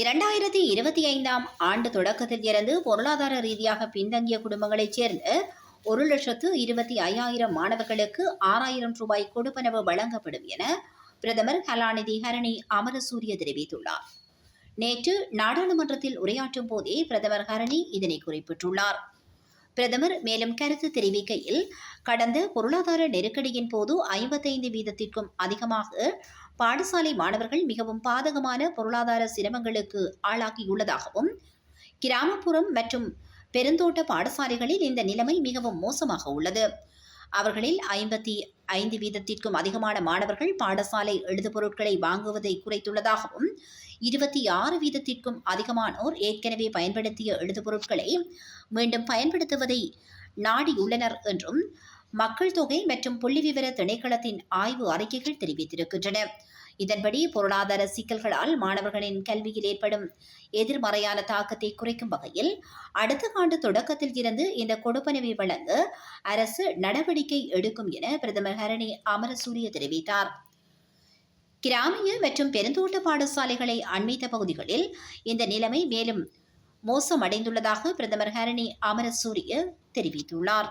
2025ஆம் ஆண்டு தொடக்கத்தில் இருந்து பொருளாதார ரீதியாக பின்தங்கிய குடும்பங்களைச் சேர்ந்த 1,25,000 மாணவர்களுக்கு 6,000 ரூபாய் கொடுப்பனவு வழங்கப்படும் என பிரதமர் கலாநிதி ஹரணி அமரசூரிய தெரிவித்துள்ளார். நேற்று நாடாளுமன்றத்தில் உரையாற்றும் போதே பிரதமர் ஹரணி இதனை குறிப்பிட்டுள்ளார். பிரதமர் மேலும் கருத்து தெரிவிக்கையில், கடந்த பொருளாதார நெருக்கடியின் போது 55% அதிகமாக பாடசாலை மாணவர்கள் மிகவும் பாதகமான பொருளாதார சிரமங்களுக்கு ஆளாகியுள்ளதாகவும், கிராமப்புறம் மற்றும் பெருந்தோட்ட பாடசாலைகளில் இந்த நிலைமை மிகவும் மோசமாக உள்ளது. அவர்களில் 55% அதிகமான மாணவர்கள் பாடசாலை எழுதுபொருட்களை வாங்குவதை குறைத்துள்ளதாகவும், 26% அதிகமானோர் ஏற்கனவே பயன்படுத்திய எழுதுபொருட்களை மீண்டும் பயன்படுத்துவதை நாடியுள்ளனர் என்றும் மக்கள் தொகை மற்றும் புள்ளிவிவர திணைக்களத்தின் ஆய்வு அறிக்கைகள் தெரிவித்திருக்கின்றன. இதன்படி பொருளாதார சிக்கல்களால் மாணவர்களின் கல்வியில் ஏற்படும் எதிர்மறையான தாக்கத்தை குறைக்கும் வகையில் அடுத்த ஆண்டு தொடக்கத்தில் இருந்து இந்த கொடுப்பனவை வழங்க அரசு நடவடிக்கை எடுக்கும் என பிரதமர் ஹரணி அமரசூரிய தெரிவித்தார். கிராமிய மற்றும் பெருந்தோட்ட பாடசாலைகளை அண்மித்த பகுதிகளில் இந்த நிலைமை மேலும் மோசமடைந்துள்ளதாக பிரதமர் ஹரணி அமரசூரிய தெரிவித்துள்ளார்.